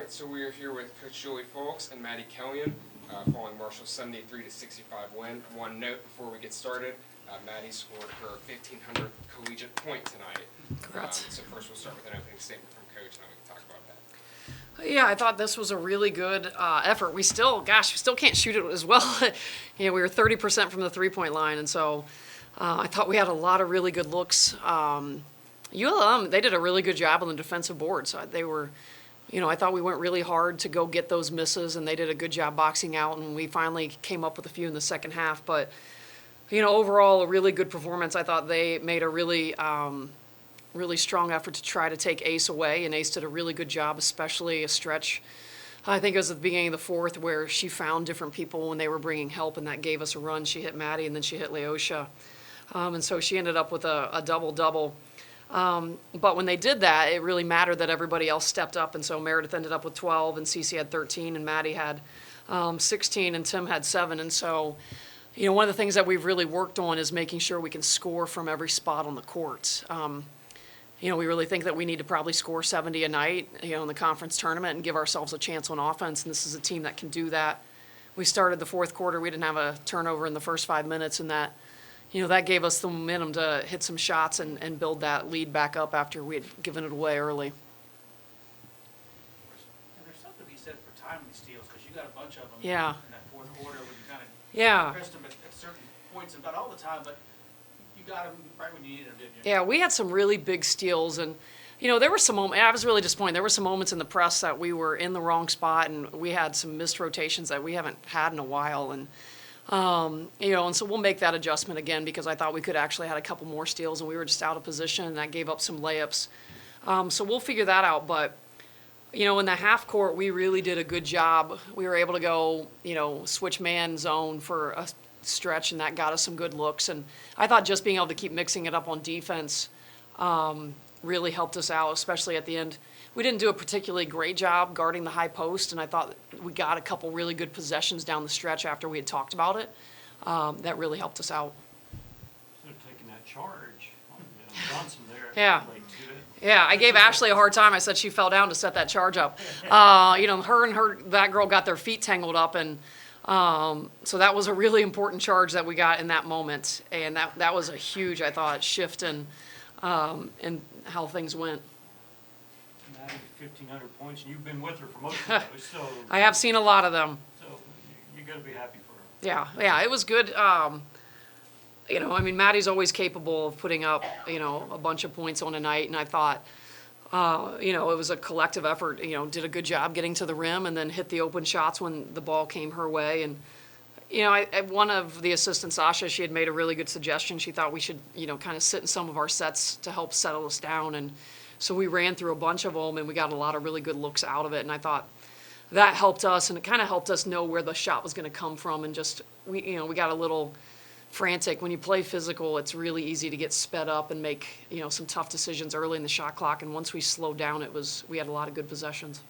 right, so we are here with Coach Juli Fulks and Maddie Kellyan following Marshall's 73-65 win. One note before we get started, Maddie scored her 1,500th collegiate point tonight. Congrats. So first we'll start with an opening statement from Coach, and then we can talk about that. Yeah, I thought this was a really good effort. We still can't shoot it as well. We were 30% from the three-point line, and so I thought we had a lot of really good looks. ULM, they did a really good job on the defensive board. So they were, I thought we went really hard to go get those misses, and they did a good job boxing out, and we finally came up with a few in the second half. But, overall, a really good performance. I thought they made a really strong effort to try to take Ace away, and Ace did a really good job, especially a stretch. I think it was at the beginning of the fourth where she found different people when they were bringing help, and that gave us a run. She hit Maddie, and then she hit Leosha. And so she ended up with a double-double. But when they did that, it really mattered that everybody else stepped up, and so Meredith ended up with 12, and Cece had 13, and Maddie had 16, and Tim had 7. And so, one of the things that we've really worked on is making sure we can score from every spot on the court. We really think that we need to probably score 70 a night, in the conference tournament and give ourselves a chance on offense, and this is a team that can do that. We started the fourth quarter, we didn't have a turnover in the first 5 minutes, and that gave us the momentum to hit some shots and build that lead back up after we had given it away early. And there's something to be said for timely steals, because you got a bunch of them Yeah. in that fourth quarter when you kind of Yeah. pressed them at certain points, and not all the time, but you got them right when you needed them, didn't you? Yeah, we had some really big steals, and there were some moments. I was really disappointed. There were some moments in the press that we were in the wrong spot, and we had some missed rotations that we haven't had in a while, and so we'll make that adjustment again, because I thought we could actually had a couple more steals, and we were just out of position, and that gave up some layups. So we'll figure that out. But in the half court, we really did a good job. We were able to go switch man zone for a stretch, and that got us some good looks. And I thought just being able to keep mixing it up on defense really helped us out, especially at the end. We didn't do a particularly great job guarding the high post, and I thought we got a couple really good possessions down the stretch after we had talked about it. That really helped us out. Instead of taking that charge on Johnson there. Yeah. late to it. Yeah, I gave Ashley a hard time. I said she fell down to set that charge up. That girl got their feet tangled up, and so that was a really important charge that we got in that moment, and that was a huge, I thought, shift in how things went. Maddie, 1,500 points, and you've been with her for most of those, so. I have seen a lot of them. So you got to be happy for her. Yeah, it was good. Maddie's always capable of putting up, a bunch of points on a night, and I thought, it was a collective effort. Did a good job getting to the rim and then hit the open shots when the ball came her way. And, one of the assistants, Sasha, she had made a really good suggestion. She thought we should, kind of sit in some of our sets to help settle us down. And so we ran through a bunch of them, and we got a lot of really good looks out of it. And I thought that helped us, and it kind of helped us know where the shot was going to come from. And just, we got a little frantic. When you play physical, it's really easy to get sped up and make, some tough decisions early in the shot clock. And once we slowed down, we had a lot of good possessions.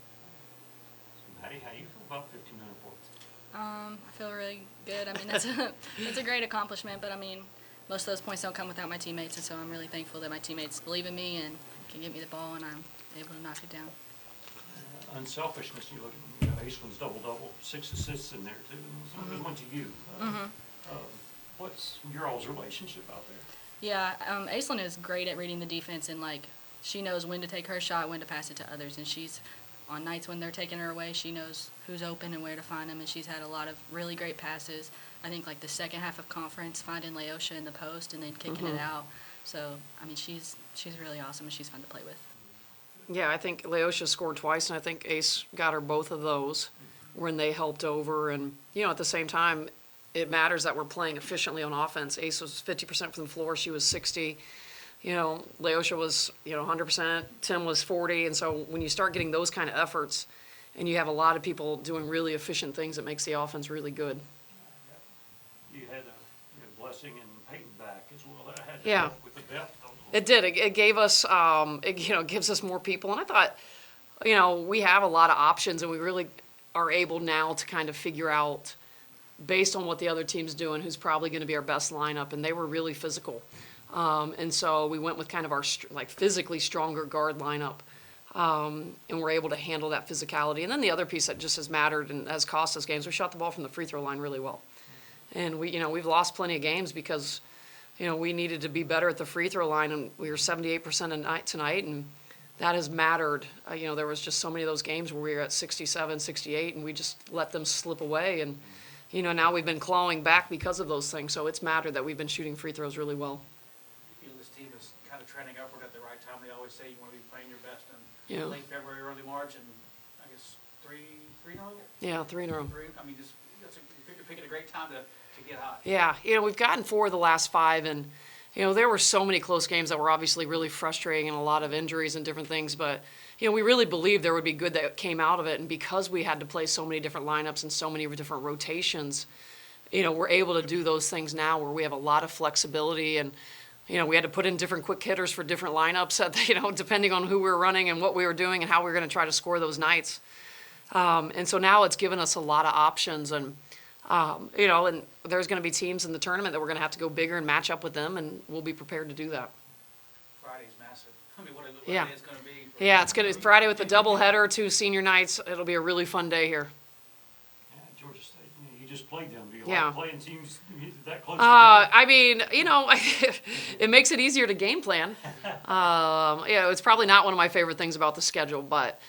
Maddie, how do you feel about 1,500 points? I feel really good. It's a great accomplishment, but most of those points don't come without my teammates, and so I'm really thankful that my teammates believe in me and can get me the ball, and I'm able to knock it down. Unselfishness, you look at Aceland's double-double, 6 assists in there too, and there's one to you. What's your all's relationship out there? Yeah, Aislinn is great at reading the defense, and she knows when to take her shot, when to pass it to others, and she's on nights when they're taking her away, she knows who's open and where to find them, and she's had a lot of really great passes. I think the second half of conference, finding Leosha in the post and then kicking it out. So she's really awesome, and she's fun to play with. Yeah, I think Leosha scored twice, and I think Ace got her both of those when they helped over. And, at the same time, it matters that we're playing efficiently on offense. Ace was 50% from the floor. She was 60. Leosha was, 100%. Tim was 40. And so when you start getting those kind of efforts and you have a lot of people doing really efficient things, it makes the offense really good. You had a blessing in Peyton back as well. That had to Yeah. help with the depth. It did. It gave us, gives us more people. And I thought, we have a lot of options, and we really are able now to kind of figure out, based on what the other team's doing, who's probably going to be our best lineup. And they were really physical. And so we went with kind of our physically stronger guard lineup. and we're able to handle that physicality. And then the other piece that just has mattered and has cost us games, we shot the ball from the free throw line really well. And we've lost plenty of games because, we needed to be better at the free throw line, and we were 78% tonight, and that has mattered. There was just so many of those games where we were at 67, 68, and we just let them slip away. And, now we've been clawing back because of those things. So it's mattered that we've been shooting free throws really well. You feel this team is kind of trending upward at the right time. They always say you want to be playing your best in Yeah. late February, early March, and I guess three in a row? Yeah, 3 in a row. I mean, you're picking a great time to get hot. Yeah, we've gotten 4 of the last 5, and, there were so many close games that were obviously really frustrating and a lot of injuries and different things, but, we really believed there would be good that came out of it, and because we had to play so many different lineups and so many different rotations, we're able to do those things now where we have a lot of flexibility, and, we had to put in different quick hitters for different lineups, depending on who we were running and what we were doing and how we were going to try to score those nights. And so now it's given us a lot of options, and, and there's going to be teams in the tournament that we're going to have to go bigger and match up with them, and we'll be prepared to do that. Friday's massive. I mean, what Yeah. day it's going to be. Yeah, it's Friday with the doubleheader, 2 senior nights. It'll be a really fun day here. Yeah, Georgia State, you just played them. Do you Yeah. like playing teams that close together? I mean, it makes it easier to game plan. It's probably not one of my favorite things about the schedule, but,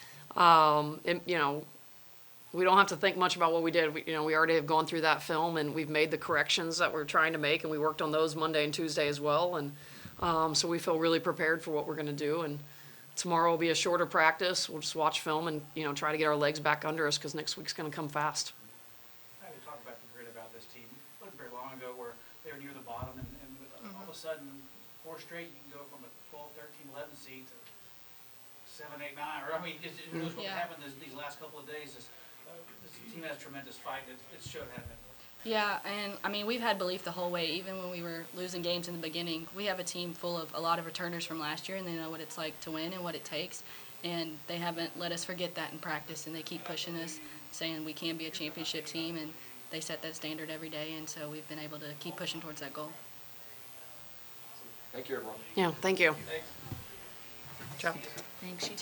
we don't have to think much about what we did. We already have gone through that film, and we've made the corrections that we're trying to make, and we worked on those Monday and Tuesday as well. And so we feel really prepared for what we're going to do. And tomorrow will be a shorter practice. We'll just watch film and, try to get our legs back under us because next week's going to come fast. I would talk about the grit about this team. It wasn't very long ago where they were near the bottom, and all of a sudden, 4 straight, you can go from a 12, 13, 11 seed to 7, 8, 9. Or, I mean, who knows what Yeah. happened these last couple of days. This team has tremendous fight. It showed, hasn't it? Yeah, and I mean, we've had belief the whole way, even when we were losing games in the beginning. We have a team full of a lot of returners from last year, and they know what it's like to win and what it takes. And they haven't let us forget that in practice, and they keep pushing us, saying we can be a championship team, and they set that standard every day, and so we've been able to keep pushing towards that goal. Thank you, everyone. Yeah, thank you. Thanks. Ciao. Thanks, you too.